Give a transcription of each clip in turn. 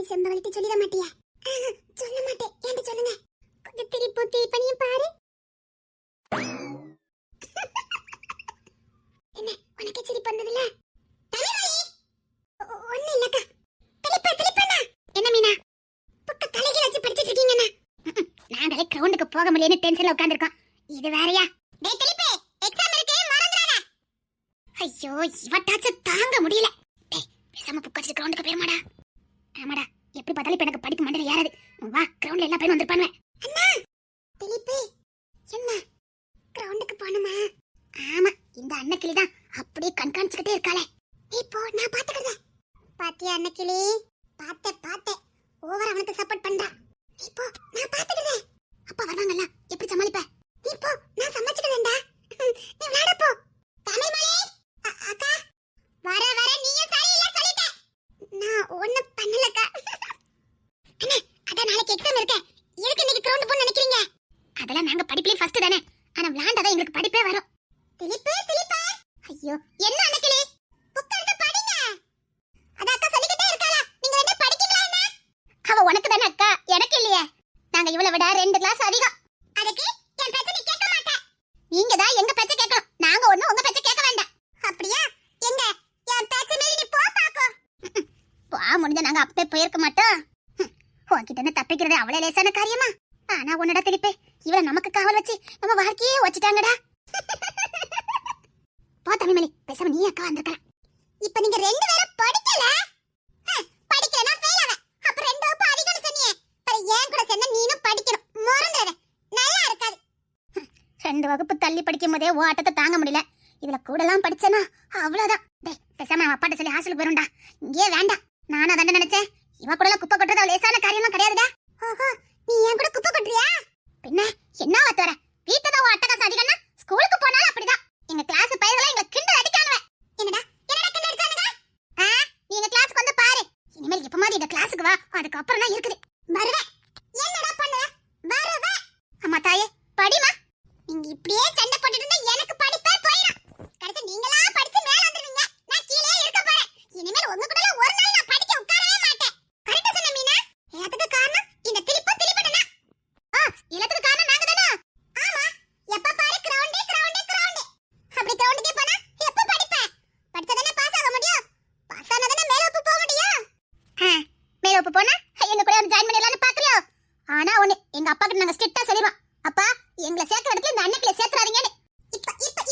செம்பவள்கிட்ட சொல்லிட மாட்டியா? சொல்ல மாட்டேன். ஏன்டி சொல்லுங்க. கொஞ்சம் திருப்பி பண்ணியும் பாரு. என்ன உனக்கு சிரிப்பு வந்ததுல? தலைவலி ஒண்ணு இல்லக்கா. திருப்பண்ணா. என்ன மீனா புக்க தலையில வச்சு படிச்சிட்டு இருக்கீங்கண்ணா? நாங்களே கிரவுண்டுக்கு போக முடியலன்னு டென்ஷன்ல உட்கார்ந்திருக்கோம். இது வேறயா? டேய் திலிப்பே, எக்ஸாம் இருக்கு மறந்துடாத. ஐயோ இவட்டாச்சு தாங்க முடியல. டேய் பேசாம புக்க வச்சு கிரவுண்டுக்கு போறமாடா. ஆமாடா, எப்படி பார்த்தாலும் இப்ப எனக்கு படிக்க மாட்டேன் யாராவது. வா கிரவுண்ட்ல எல்லா பையனும் வந்திருப்பாங்க. அண்ணா திலிப்பே என்ன கிரவுண்டுக்கு போணுமா? ஆமா, இந்த அன்னக்கிளி தான் அப்படியே கண்காணிச்சுக்கிட்டே இருக்காளே. இப்போ நான் பாத்துக்கிறேன். பாத்தியா அன்னக்கிளி? பாத்தே ஓவர் அவனுக்கு சப்போர்ட் பண்றா. இப்போ நான் பாத்துக்கிறேன். அப்பா வராங்கல்ல, எப்படி சமாளிப்ப? இப்போ நான் சமாளிச்சுக்கிறேன்டா. நீ விளையாட போ. தமிழ்மணி அக்கா வர நீயும் சரியில்லை சொல்லிட்ட. நான் ஒண்ணு பண்ணலக்கா. அண்ணா அத நாளைக்கு எக்ஸாம் இருக்கு. எதுக்கு இன்னைக்கு கிரவுண்ட் போன்னு நினைக்கிறீங்க? அதெல்லாம் நாங்க படிப்புலயே ஃபர்ஸ்ட் தானே. ஆனா விளையாண்டா எங்களுக்கு படிப்பே வரும். திலிப்பே ஐயோ என்ன அன்னைக்கிளி புக் எடுத்து படிங்க. அத அக்கா சொல்லிட்டே இருக்காளா, நீங்க ரெண்டு படிக்கீங்களா என்ன? அவ உனக்கு தான அக்கா, எனக்கு இல்லையே. நாங்க இவளை விட 2 கிளாஸ் அதிகம். அதுக்கு என் பேச்ச நீ கேட்க மாட்ட. நீங்க தான் எங்க பேச்ச கேட்கணும். நாங்க ஒண்ணு உங்க பேச்ச கேட்க வேண்டாம். அப்படியே எங்க என் பேச்ச மீறி நீ போ பாக்கோ. போ முடிஞ்ச நாங்க அப்பே போயிருக்க மாட்டோம். உன்கிட்ட இருந்து தப்பிக்கிறது அவ்வளவு லேசான காரியமா? ஆனா உன்னடா திலிப்பே, இவளை நமக்கு காவல் வச்சு நம்ம வாழ்க்கையே வச்சுட்டாங்கடா. போ தமிழ்மணி, பேசாம நீ அக்கா வந்திருக்கலாம். இப்ப நீங்க 2 பேரும் படிக்கல. படிக்கலனா ஃபெயில் ஆவே. அப்ப 2 வகுப்பு அதிகம்னு சொன்னியே. பர ஏன் கூட சேர்ந்தா நீனும் படிக்கணும். மறந்துடாத. நல்லா இருக்காது. 2 வகுப்பு தள்ளி படிக்கும் போதே ஓ ஆட்டத்தை தாங்க முடியல. இதுல கூடலாம் படிச்சனா அவ்வளவுதான். டேய் பேசாம அவன் அப்பாட்ட சொல்லி ஹாஸ்டலுக்கு போறோம்டா. இங்கே வேண்டாம். நானும் அதான் நினைச்சேன். இவ கூட குப்பை கொட்டுறது அவ லேசான காரியமா கிடையாதுடா. ஓஹோ, நீ ஏன் கூட குப்பை கொட்டுறியா? பின்ன என்ன வாத்தற? வீட்டுல தான் அட்டகாசம் அதிகம்னா ஸ்கூலுக்கு போனாலும் அப்படிதான். எங்க கிளாஸ் பையன்கள எங்க கிண்டல் அடிக்கானுவே. என்னடா கிண்டல் அடிச்சானுங்க? நீ எங்க கிளாஸ்க்கு வந்து பாரு. இனிமேல் எப்ப மாதிரி இந்த கிளாஸ்க்கு வா, அதுக்கு அப்புறம் தான் இருக்குது. வருவே. என்னடா பண்ணுவ? வருவே. அம்மா தாயே படிமா. நீங்க இப்படியே சண்டை போட்டுட்டு இருந்தா எனக்கு படிப்பே போயிடும். கடைசி நீங்களா படிச்சு மேல வந்துருவீங்க. நான் கீழே இருக்க போறேன். இனிமேல் உங்க கூட ஒரு நாள் நான் படிக்க உட்காரவே மாட்டேன். கரெக்ட்டா சொன்ன மீனா? எல்லாத்துக்கும் காரணம் இந்த திலிப்பட்டனா. எல்லாத்துக்கும் காரணம் நாங்க தானா? ஆமா, எப்ப பாரு கிரவுண்ட். அப்படி கிரவுண்டுக்கே போனா எப்ப படிப்ப? படிச்சதானே பாஸ் ஆக முடியும். பாஸ் ஆனதானே மேல வகுப்பு போக முடியும். மேல வகுப்பு போனா எங்க கூட வந்து ஜாயின் பண்ணிடலாம்னு பாக்குறியோ? ஆனா ஒண்ணு, எங்க அப்பா கிட்ட நாங்க ஸ்ட்ரிக்ட்டா சொல்லிடுவோம். அப்பா எங்களை சேர்க்கிற இடத்துல இந்த அன்னைக்கில சேர்த்துறாதீங்கன்னு.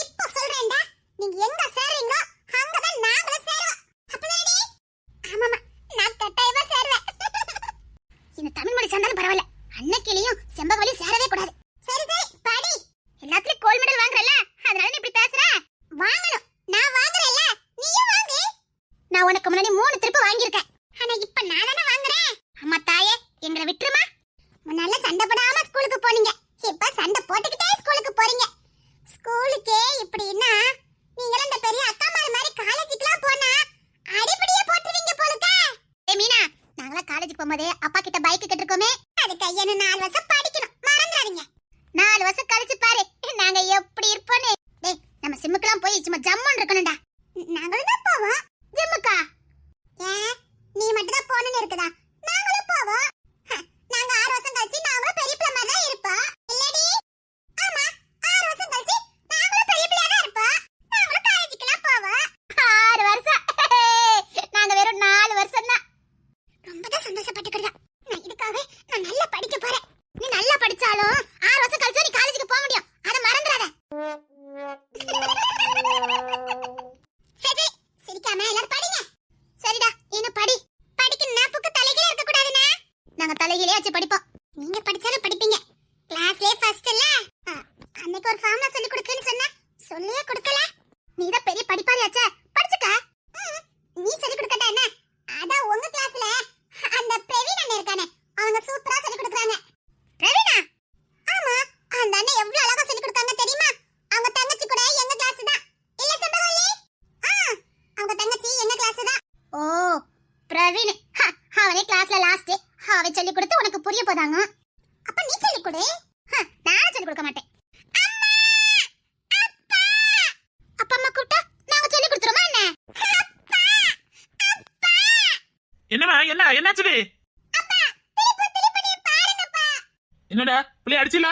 இப்ப சொல்றேன்டா. நீங்க எங்க சேரீங்களோ அங்கதான் நாங்களும் சேருவோம். அப்படியே? ஆமாமா, நான் கட்டாயமா சேருவேன். இந்த தமிழ்மொழி சேர்ந்தாலும் பரவாயில்ல. அன்னைக்கிலையும் செம்பகவலியும் சேரவே கூடாது. சரி படி. எல்லாத்துலயும் கோல்ட் மெடல் வாங்குறல, அதனால நீ இப்படி பேசுற. வாங்கணும். நான் வாங்குறேன்ல, நீயும் வாங்கு. நான் உனக்கு முன்னாடி 3 திருப்பு வாங்கியிருக்கேன். ஆனா இப்ப நான் தானே வாங்குறேன். அம்மா தாயே எங்களை விட்டுருமா. முன்னால சண்டை போடாம ஸ்கூலுக்கு போனீங்க. இப்ப சண்டை போட்டுக்கிட்டே ஸ்கூலுக்கு போறீங்க. ஸ்கூலுக்கே இப்படின்னா நீங்க இந்த பெரிய அக்காமார் மாதிரி காலேஜுக்குலாம் போனா அடிபடியே போட்டுவீங்க போலுக்க. மீனா, நாங்களா காலேஜுக்கு போகும்போதே அப்பா கிட்ட பைக் கேட்டிருக்கோமே. அது கையன்னு 4 வருஷம் படிக்கணும். மறந்துடாதீங்க. 4 வருஷம் கழிச்சு பாரு நாங்க எப்படி இருப்போன்னு. டேய் நம்ம சிம்முக்குலாம் போய் சும்மா ஜம்முன்னு இருக்கணும்டா. நாங்களும் தான் போவோம் ஜிம்முக்கா. ஏன் நீ மட்டும் தான் போணும்னு இருக்குதா? நாங்களும் போவோம். நாங்க 6 வருஷம் கழிச்சு நாங்களும் பெரிய பிள்ளை மாதிரி தான் இருப்போம். இல்லடி? ஆமா, 6 வருஷம் கழிச்சு நாங்களும் பெரிய பிள்ளையா தான் இருப்போம். நாங்களும் காலேஜுக்குலாம் போவோம். 6 வருஷம். நாங்க வெறும் 4 வருஷம் தான். ரொம்ப தான் சந்தோஷப்பட்டுக்கிறதா. நான் இதுக்காக நான் நல்லா படிக்க போறேன். நீ நல்லா படிச்சாலும் 6 வருஷம் கழிச்சு நீ காலேஜுக்கு போக முடியும். அத மறந்துடாத. சரி சிரிக்காம எல்லாரும் படிங்க. சரிடா, என்ன படி. படிக்கணும்னா புக்கு தலைகீழ இருக்க கூடாதுனா. நாங்க தலைகீழே வச்சு படிப்போம். நீங்க படிச்சாலும் படிப்பீங்க. கிளாஸ்லயே ஃபர்ஸ்ட் இல்ல. அன்னைக்கு ஒரு ஃபார்முலா சொல்லி கொடுக்கன்னு சொன்னா சொல்லியே கொடுக்கல. நீ தான் பெரிய படிப்பாளியாச்சே, படிச்சுக்க. நீ சொல்லி கொடுக்கட்டா என்ன? அதான் உங்க கிளாஸ்ல அந்த பிரவீன் அண்ணன் இருக்கானே, அவங்க சூப்பரா சொல்லி கொடுக்கறாங்க. பிரவீனா? ஆமா, அந்த அண்ணன் எவ்வளவு அழகா சொல்லி கொடுத்தாங்க தெரியுமா? அவங்க தங்கச்சி கூட எங்க கிளாஸ் தான். இல்ல செம்பகவல்லி? அவங்க தங்கச்சி எங்க கிளாஸ் தான். ஓ பிரவீன், அவனே கிளாஸ்ல லாஸ்ட். அவன் சொல்லி கொடுத்து உனக்கு புரிய போதாங்க. அப்ப நீ சொல்லி கொடு. நான் சொல்லி கொடுக்க மாட்டேன். அம்மா அப்பா. அப்பா அம்மா கூப்பிட்டா நாங்க சொல்லி கொடுத்துறோமா என்ன? அப்பா அப்பா. என்னமா என்னாச்சு? என்னடா பிள்ளை அடிச்சில?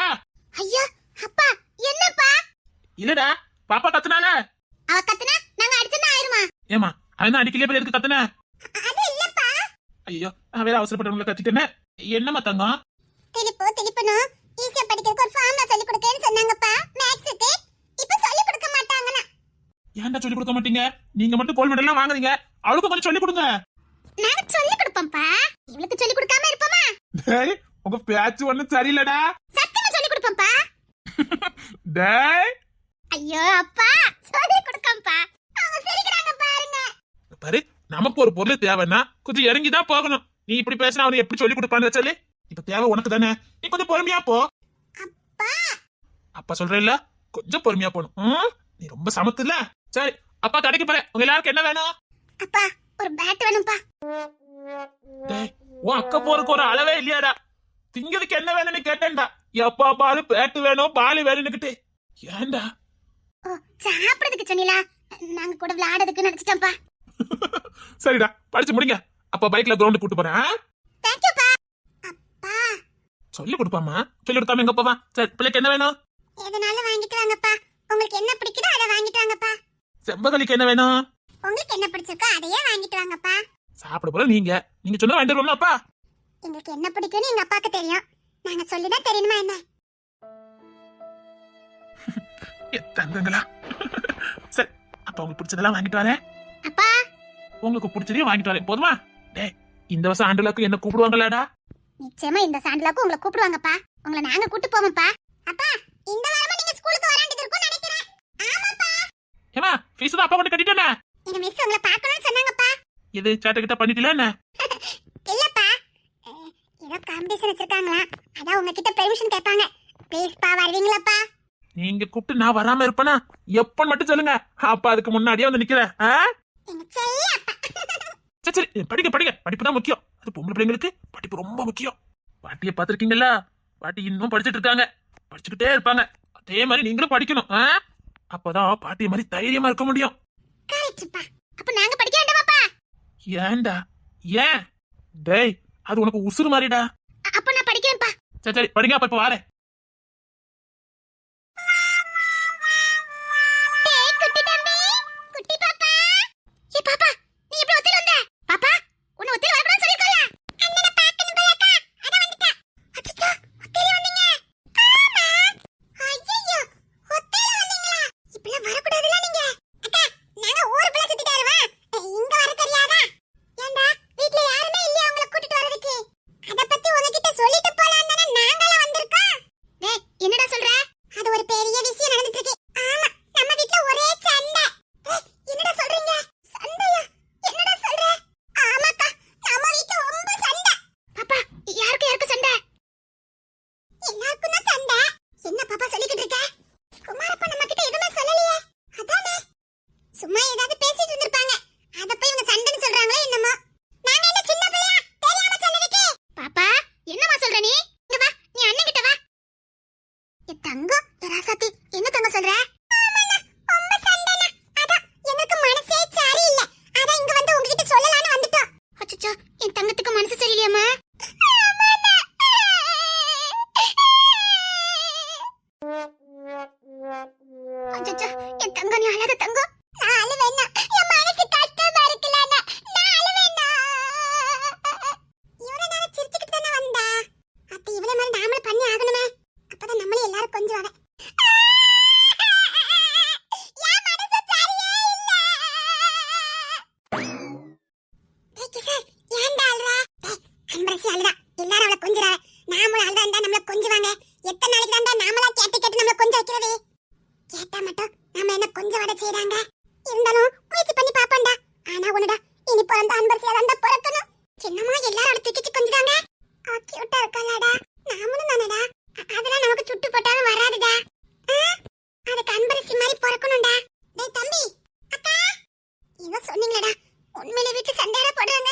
ஐயா அப்பா என்னப்பா? இல்லடா பாப்பா கத்துனால. அவ கத்துனா நாங்க அடிச்சனா ஆயிருமா? ஏமா அவன் அடிக்கலையே பிள்ளை எதுக்கு கத்துன? அது இல்லப்பா. ஐயோ நான் வேற அவசரப்பட்டவங்கள கத்திட்டேனே. என்னமா தங்கம்? திலிப்பனும் ஈஸியா படிக்கிறதுக்கு ஒரு ஃபார்முலா சொல்லி கொடுக்கேன்னு சொன்னாங்கப்பா மேக்ஸுக்கு. இப்ப சொல்லி கொடுக்க மாட்டாங்கனா. ஏன்டா சொல்லி கொடுக்க மாட்டீங்க? நீங்க மட்டும் கோல்ட் மெடல்லாம் வாங்குறீங்க, அவளுக்கு கொஞ்சம் சொல்லி கொடுங்க. நாங்க சொல்லி கொடுப்போம்ப்பா. இவளுக்கு சொல்லி கொடுக்காம இருப்போமா? டேய் உங்க பேச்சு ஒண்ணும் சரியில்லடா. சத்தியமா சொல்லி கொடுப்போம்ப்பா. டேய் ஐயோ அப்பா சொல்லி கொடுக்கம்பா. அவங்க சிரிக்கறாங்க பாருங்க. பாரு நமக்கு ஒரு பொருள் தேவைன்னா கொஞ்சம் இறங்கி தான் போகணும். நீ இப்படி பேசினா அவனை எப்படி சொல்லி கொடுப்பான்னு சொல்லி. இப்ப தேவை உனக்கு தானே, நீ கொஞ்சம் பொறுமையா போ. அப்பா அப்பா சொல்றேல்ல, கொஞ்சம் பொறுமையா போகணும். நீ ரொம்ப சமத்துல. சரி அப்பா கடைக்கு போறேன். உங்க எல்லாருக்கும் என்ன வேணும்? அப்பா ஒரு பேட் வேணும்பா. டேய் உன் அக்கா போறதுக்கு ஒரு அளவே இல்லையாடா. திங்கிறதுக்கு என்ன வேணும்னு கேட்டேன்டா. எப்பா பாரு பேட்டு வேணும் பாலு வேணும்னுக்கிட்டு. ஏன்டா? ஓ சாப்பிடுறதுக்கு சொன்னீங்களா? நாங்க கூட விளையாடுறதுக்கு நினைச்சிட்டோம்ப்பா. சரிடா படிச்சு முடிங்க. அப்பா பைக்ல கிரவுண்ட் கூட்டு போறேன். தேங்க் யூப்பா. அப்பா சொல்லி கொடுப்பாமா, சொல்லி கொடுக்காம எங்க போவா? சரி பிள்ளைக்கு என்ன வேணும்? எதனால வாங்கிட்டு வாங்கப்பா. உங்களுக்கு என்ன பிடிக்குதோ அதை வாங்கிட்டு வாங்கப்பா. செம்பகலிக்கு என்ன வேணும்? உங்களுக்கு என்ன பிடிச்சிருக்கோ அதையே வாங்கிட்டு வாங்கப்பா. சாப்பிட போல நீங்க சொன்னா வாங்கிட்டு வருவோம்ல அப்பா. எங்களுக்கு என்ன பிடிக்கும்னு எங்க அப்பாக்கு தெரியும். நாங்க சொல்லிதான் தெரியணுமா என்ன? தங்கங்களா சரி அப்ப உங்களுக்கு பிடிச்சதெல்லாம் வாங்கிட்டு வரேன். அப்பா உங்களுக்கு பிடிச்சதையும் வாங்கிட்டு வரேன் போதுமா? டேய் இந்த வருஷம் ஆண்டுலாக்கு என்ன கூப்பிடுவாங்களாடா? நிச்சயமா இந்த சாண்டிலாக்கு உங்களை கூப்பிடுவாங்கப்பா. உங்களை நாங்க கூட்டி போவோம்ப்பா. அப்பா இந்த வாரமா நீங்க ஸ்கூலுக்கு வராண்டியது இருக்கும்னு நினைக்கிறேன். ஆமாப்பா. ஏமா ஃபீஸ் தான் அப்பா கொண்டு கட்டிட்டேனே. எங்க மிஸ் உங்களை பார்க்கணும்னு சொன்னாங்கப்பா. இது சேட்டை கிட்ட பண்ணிட்டீல என்ன? இல்லப்பா ஏதோ காம்படிஷன் வச்சிருக்காங்களா, அதான் உங்ககிட்ட பெர்மிஷன் கேட்பாங்க. ப்ளீஸ்ப்பா வருவீங்களாப்பா? நீங்க கூப்பிட்டு நான் வராம இருப்பேனா? எப்பன்னு மட்டும் சொல்லுங்க. அப்பா அதுக்கு முன்னாடியே வந்து நிக்கிறேன். எங்க செல்ல அப்பா. சரி சரி படிக்க படிக்க, படிப்பு தான் முக்கியம். அது பொம்பளை பிள்ளைங்களுக்கு படிப்பு ரொம்ப முக்கியம். பாட்டியை பார்த்திருக்கீங்களா? பாட்டி இன்னும் படிச்சுட்டு இருக்காங்க, படிச்சுக்கிட்டே இருப்பாங்க. அதே மாதிரி நீங்களும் படிக்கணும். அப்பதான் பாட்டி மாதிரி தைரியமா இருக்க முடியும். கரெக்ட்ப்பா. அப்ப நாங்க படிக்க வேண்டாமாப்பா? ஏன்டா? ஏன்? டேய் அது உனக்கு உசுறு மாதிரிடா. அப்ப நான் படிக்கிறேன்ப்பா. சரி சரி படிங்க. அப்ப இப்ப வாரேன். டேய் குட்டி தம்பி, குட்டி பாப்பா. ஏ பாப்பா நீ எப்படி ஒத்தையில வந்த? பாப்பா உன்னை ஒத்தையில வரக்கூடாதுன்னு சொல்லிருக்கல. அண்ணனை பார்க்கணும் போலக்கா, அதான் வந்துட்டேன். அச்சச்சோ ஒத்தையில வந்தீங்க. ஆமா. ஐயோ ஒத்தையில வந்தீங்களா? இப்படிலாம் வரக்கூடாதுல நீங்க. அக்கா நாங்க ஊர் புள்ள சுத்திட்டு வருவோம், இங்க வர தெரியாதா? ஏண்டா வீட்ல யாருமே இல்லையா உங்களை கூட்டிட்டு வரதுக்கு? அத பத்தி உங்ககிட்ட சொல்லிட்டு போலாம் தானே நாங்களே வந்திருக்கோம். டேய் என்னடா சொல்ற? அது ஒரு பெரிய விஷயம் நடந்துட்டு இருக்கு. ஆமா நம்ம வீட்ல ஒரே சண்டை. என்னடா சொல்றீங்க? சண்டையா? என்னடா சொல்ற? ஆமாக்கா நம்ம வீட்ல ரொம்ப சண்டை. பாப்பா யாருக்கு சண்டை? எல்லாருக்கும் தான் சண்டை. என்ன பாப்பா சொல்லிக்கிட்டு இருக்க? குமாரப்பா நம்ம கிட்ட எதுவுமே சொல்லலையே. அதானே சும்மா ஏதாவது பேசிட்டு இருந்திருப்பாங்க. அத போய் இவங்க சண்டைன்னு சொல்றாங்களே என்னமோ. நாங்க என்ன சின்ன பிள்ளையா தெரியாம சொல்லுதுக்கு? பாப்பா என்னமா சொல்ற நீ? இங்க வா, நீ அண்ணன் கிட்ட வா. ஏ தங்கம் ராசாத்தி என்ன தங்கம் சொல்ற? ஆமாண்ணா ரொம்ப சண்டைண்ணா. அதான் எனக்கு மனசே சரியில்லை, அதான் இங்க வந்து உங்ககிட்ட சொல்லலாம்னு வந்துட்டோம். அச்சச்சோ என் தங்கத்துக்கு மனசு சரியில்லையாமா? அச்சச்சோ என் தங்கம் நீ அழாத தங்கம். நான் அழுவேன்னா என் மனசு கஷ்டமா இருக்குலண்ணா, நான் அழுவேன்னா. இவனை நான் சிரிச்சுக்கிட்டு தானே வந்தா. அத்தை இவளை மாதிரி நாமளும் பண்ணி ஆகணுமே, அப்பதான் நம்மளே எல்லாரும் கொஞ்சுவாங்க. எல்லாரும் அவளை கொஞ்சுறாங்க, நாமளும் அழுதா நம்மள கொஞ்சுவாங்க. எத்தனை நாளைக்கு தாண்டா நாமளா கேட்டு கேட்டு நம்மள கொஞ்ச வைக்கிறது? கேட்டா மட்டும் நாம என்ன கொஞ்சம் வட செய்றாங்க. இருந்தாலும் முயற்சி பண்ணி பாப்போம்டா. ஆனா ஒண்ணுடா, இனி பிறந்த அன்பரசியா தாண்டா பிறக்கணும். சின்னமா எல்லாரும் தூக்கிச்சு கொஞ்சுறாங்க. கியூட்டா இருக்காளடா, நாமளும் தானடா. அதெல்லாம் நமக்கு சுட்டு போட்டாலும் வராதுடா. அதுக்கு அன்பரசி மாதிரி பிறக்கணும்டா. டேய் தம்பி, அக்கா ஏதோ சொன்னீங்களடா, உண்மையிலே வீட்டு சண்டையா போடுறாங்க.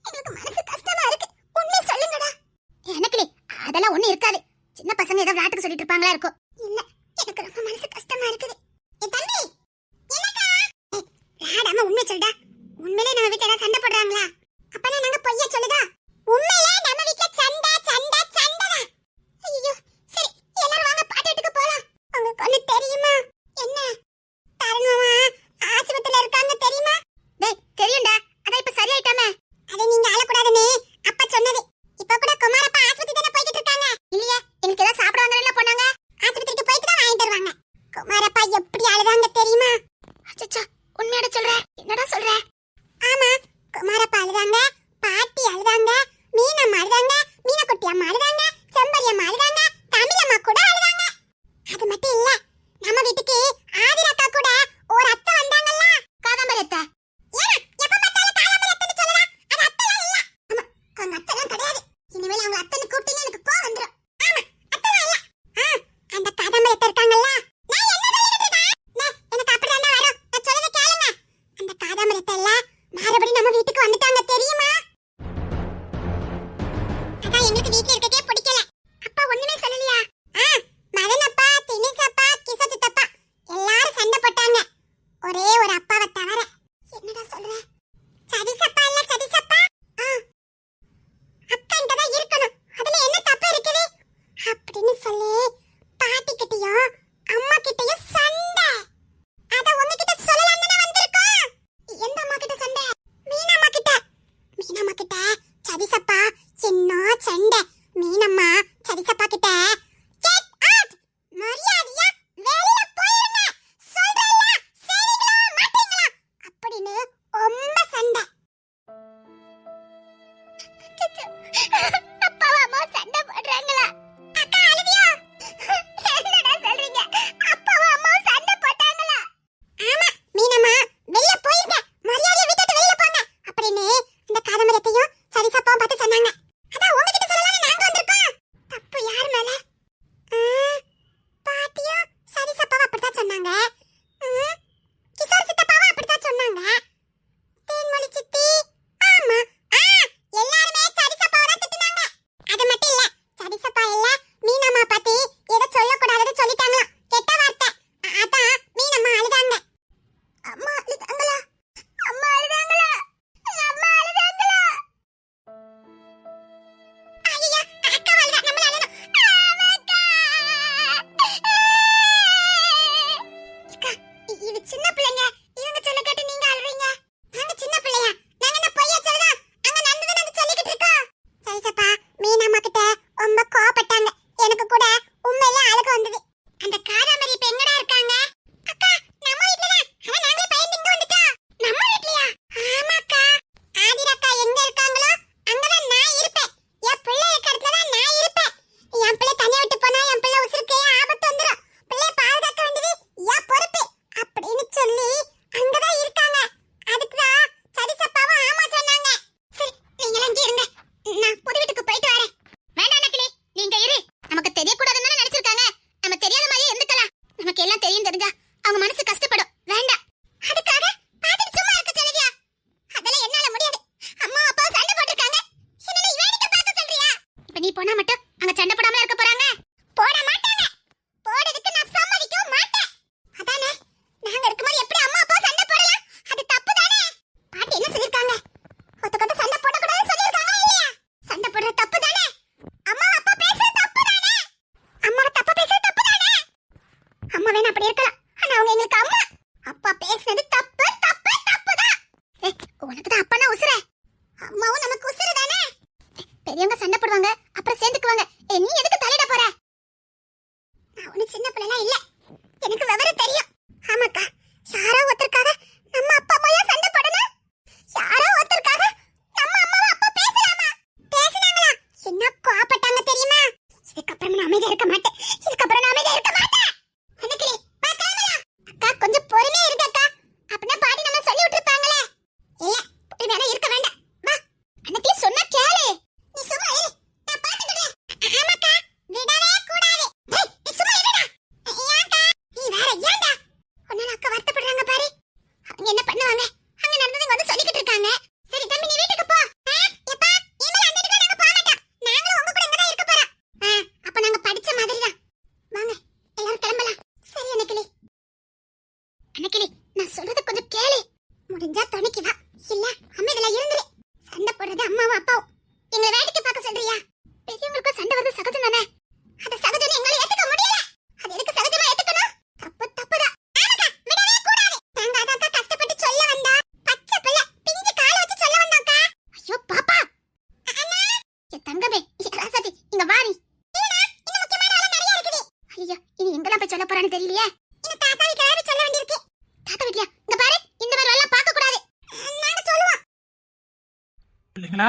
எங்களுக்கு மனசு கஷ்டமா இருக்கு, உண்மையை சொல்லுங்கடா. எனக்கு அதெல்லாம் ஒண்ணு இருக்காது. சின்ன பசங்க ஏதோ விளையாட்டுக்கு சொல்லிட்டு இருப்பாங்களா இருக்கும். இல்ல எனக்கு ரொம்ப மனசு கஷ்டமா இருக்குது. ஏ தம்பி என்னக்கா? விளையாடாம உண்மை சொல்டா. உண்மையிலே நம்ம வீட்ல ஏதாவது சண்டை போடுறாங்களா? அப்பனா நாங்க பொய்யா சொல்லுதா? உண்மையிலே நம்ம வீட்ல சண்டை சண்டை சண்டைதான். ஐயோ என்ன சொல்ற? என்னடா சொல்ற? ஆமா, குமாரப்பா அழுதாங்க, பாட்டி அழுதாங்க, மீனம்மா அழுதாங்க, மீனக்குட்டி அம்மா அழுதாங்க, செம்பரி அம்மா அழுதாங்க, தமிழம்மா கூட அழுதாங்க. அது மட்டும் இல்ல, நம்ம வீட்டுக்கு ஆதிரக்கா கூட ஒரு அத்தை வந்தாங்கல்ல, காதம்பரி அத்தை. ஏன்னா எப்ப பார்த்தாலும் காதம்பரி அத்தைன்னு சொல்லலாம். அது அத்தைலாம் இல்ல. ஆமா, அவங்க அத்தைலாம் கிடையாது. இனிமேல் அவங்க அத்தைன்னு கூப்பிட்டீங்க எனக்கு கோவம் வந்துரும். ஆமா, அத்தைலாம் இல்ல. அந்த காதம்பரி அத்தை இருக்காங்கல்ல, நான் என்ன சொல்லிட்டு இருக்கேன்? எனக்கு அப்படிதான் வரும். நான் சொல்றத கேளுங்க. அந்த காதம்பரி அத்தை இல்ல, மறுபடியும் நம்ம வீட்டுக்கு வந்துட்டாங்க தெரியுமா? அதான் எங்களுக்கு வீட்ல இருக்கவே பிடிக்கல. அப்பா ஒண்ணுமே சொல்லலையா? மதனப்பா, திணிசப்பா, கிச சித்தப்பா எல்லாரும் சண்டை போட்டாங்க. ஒரே ஒரு அப்பாவை தவிர. என்னடா சொல்ற? சதிசப்பா இல்ல சதிசப்பா? அக்கா தான் இருக்கணும். அதுல என்ன தப்பு இருக்குது? அப்படின்னு சொல்லி பாட்டி கிட்டயும் அம்மா கிட்டயும் சண்டை. அத உங்ககிட்ட சொல்லலாம் தானே வந்திருக்கோம். எந்த அம்மா கிட்ட சண்டை? மீனம்மா கிட்ட. மீனம்மா கிட்ட சதிசப்பா என்ன சண்டை? மீனம்மா சதிசப்பா கிட்ட get out, மரியாதையா வெளிய போயிருங்க, சொல்றேன்ல, சரிங்களா மாட்டீங்களா அப்படின்னு ரொம்ப சண்டை. அப்பாவும் அம்மா சண்டை போடுறாங்களா? அக்கா அழுதியா? என்னடா சொல்றீங்க? அப்பாவும் அம்மாவும் சண்டை போட்டாங்களா? ஆமா, மீனம்மா வெளிய போயிருங்க, மரியாதையா விட்டுட்டு வெளிய போங்க அப்படின்னு அந்த காதமரத்தையும் சரிசப்பாவும் பார்த்து சொன்னாங்க. அதான் உங்ககிட்ட சொல்லலாம்னு நாங்க வந்திருக்கோம். தப்பு யார் மேல? பாட்டியும் சரிசப்பாவும் அப்படித்தான் சொன்னாங்க. கிஷோர் சித்தப்பாவும் அப்படித்தான் சொன்னாங்க. தேன்மொழி சித்தி ஆமா, எல்லாருமே சரிசப்பாவை தான் திட்டுனாங்க. அது மட்டும் இல்ல, சரிசப்பா இல்ல மீனம்மா பத்தி ஏதோ சொல்லக்கூடாதுன்னு சொல்லிட்டாங்களாம், கெட்ட வார்த்தை. அதான் மீனம்மா அழுதாங்க. அம்மா அழுதாங்களா? அம்மா அழுதாங்களா? அம்மா அழுதாங்களா? ஐயா, அக்கா அழுதா, நம்ம அழணும். அக்கா, இது சின்ன பிள்ளைங்க, இவங்க சொல்ல கேட்டு நீங்க அழுறீங்க. நாங்க சின்ன பிள்ளையா? நாங்க என்ன பொய்யா சொல்றோம்? அங்க நடந்ததை நாங்க சொல்லிக்கிட்டு இருக்கோம். சரிசப்பா மீனம்மா கிட்ட ரொம்ப கோவப்பட்டாங்க. எனக்கு கூட உண்மையிலே அழுக வந்தது. அந்த காதாமரி இப்ப எங்கடா இருக்காங்க? அக்கா, நம்ம வீட்ல தான். அதான் நாங்களே பயந்து இங்க வந்துட்டோம். நம்ம வீட்லயா? ஆமாக்கா. ஆதிரக்கா எங்க இருக்காங்களோ அங்கதான் நான் இருப்பேன். என் பிள்ளை இருக்க இடத்துல தான் நான் இருப்பேன். என் பிள்ளை தனியா விட்டு போனா என் பிள்ளை உசுருக்கு ஆபத்து வந்துரும். பிள்ளைய பாதுகாக்க வேண்டியது என் பொறுப்பு அப்படின்னு சொல்லி அங்கதான் இருக்காங்க. அதுக்குதான் சரிசப்பாவும் ஆமா சொன்னாங்க. சரி, நீங்க இங்க இருங்க, நான் புது வீட்டுக்கு போயிட்டு வரேன். வேண்டாம் நக்கிலி, நீங்க இரு. நமக்கு தெரியக்கூடாதுன்னு நினைச்சிருக்காங்க. நம்ம தெரியாத மாதிரியே இருந்துக்கலாம். நமக்கு எல்லாம் தெரியும் தெரிஞ்சா அவங்க மனசு கஷ்டப்படும். வேண்டாம். அதுக்காக பாத்துட்டு சும்மா இருக்க சொல்லுறியா? அதெல்லாம் என்னால முடியாது. அம்மா அப்பா சண்டை போட்டுருக்காங்க. என்ன நீ வேடிக்கை பார்க்க சொல்றியா? இப்ப நீ போனா மட்டும் அங்க சண்டை போடாம இருக்க போறாங்க? போட மாட்டாங்க. போடுறதுக்கு நான் சம்மதிக்கவும் மாட்டேன். அதானே, நாங்க இருக்கும்போது எப்படி அம்மா அப்பா சண்டை போடலாம்? அது தப்பு தானே? பாட்டி என்ன சொல்லிருக்காங்க? ஒருத்தக்கொத்த சண்டை போடக்கூடாதுன்னு சொல்லிருக்காங்களா இல்லையா? சண்டை போடுறது தப்பு தானே? அம்மா அப்பா பேசுறது தப்பு தானே? அம்மாவை தப்பா பேசுறது தப்பு தானே? அம்மா வேணா அப்படி இருக்கலாம், ஆனா அவங்க எங்களுக்கு அம்மா. அப்பா பேசுனது தப்பு தப்பு தப்பு தான். உனக்கு தான் அப்பனா உசுர, அம்மாவும் நமக்கு உசுரு தானே? பெரியவங்க சண்டை போடுவாங்க, அப்புறம் சேர்ந்துக்குவாங்க. நீ எதுக்கு தலையிட போற? நான் ஒண்ணு சின்ன பிள்ளைலாம் இல்ல, எனக்கு விவரம் தெரியும். ஆமாக்கா, யாரோ ஒருத்தருக்காக நம்ம அப்பா அம்மாயா சண்டை போடணும்? யாரோ ஒருத்தருக்காக நம்ம அம்மாவை அப்பா பேசலாமா? பேசினாங்களா? என்ன கோபப்பட்டாங்க தெரியுமா? இதுக்கப்புறம் நான் அமைதியா இருக்க மாட்டேன். இதுக்கப்புறம் நான் அமைதியா இருக்க மாட்டேன். அன்னைக்கு வா கிளம்பலாம். அக்கா கொஞ்சம் பொறுமையா இருங்க அக்கா. அப்படின்னா பாட்டி நம்ம சொல்லி விட்டுருப்பாங்களே. இல்ல, பொறுமையா இருக்க வேண்டாம். வா, அன்னைக்கு சொன்னா கேளு. நீ சும்மா இரு, நான் பாத்துக்கிறேன். ஆமாக்கா, விடவே கூடாது. டேய், நீ சும்மா இருடா. ஏன்டா? நீ வேற ஏன்டா? உன்னால அக்கா வருத்தப்படுறாங்க பாரு. அவங்க என்ன பண்ணுவாங்க? அங்க நடந்தது வந்து சொல்லிக்கிட்டு இருக்காங்க. சரி தம்பி, நீ வீட்டுக்கு போ. எப்பா, இனிமேல் அந்த வீட்டுக்கு நாங்க போக மாட்டோம். நாங்களும் உங்க கூட இங்க தான் இருக்க போறோம். அப்ப நாங்க படிச்ச மாதிரி தான். வாங்க, எல்லாரும் கிளம்பலாம். சரி அன்னைக்கிளி. அன்னைக்கிளி, நான் சொல்றது கொஞ்சம் கேளு. முடிஞ்சா துணைக்கு வா, இல்ல அமைதியில இருந்துரு. சண்டை போடுறது அம்மாவும் அப்பாவும். எங்களை வேடிக்கை பார்க்க சொல்றியா? பெரியவங்களுக்கும் சண்டை வந்து சகஜம் தானே? அது சகஜம் எங்களை ஏத்துக்க முடியல. அது எதுக்கு சகஜமா ஏத்துக்கணும்? தப்பு தப்புதான். ஆமாக்கா, விடவே கூடாது. நாங்க அதாக்கா கஷ்டப்பட்டு சொல்ல வந்தோம். பச்சை பிள்ளை பிஞ்சு கால வச்சு சொல்ல வந்தோம்க்கா. ஐயோ பாப்பா. அண்ணா, என் தங்கமே, ராசாத்தி, இங்க வா நீ. இல்லனா, இன்னும் முக்கியமான வேலை நிறைய இருக்குது. ஐயோ, இனி எங்கலாம் போய் சொல்ல போறான்னு தெரியலையே. இன்னும் தாத்தா வீட்டுல சொல்ல வேண்டியிருக்கு. தாத்தா வீட்லயா? இங்க பாரு, இந்த மாதிரி வேலை பிள்ளைங்களா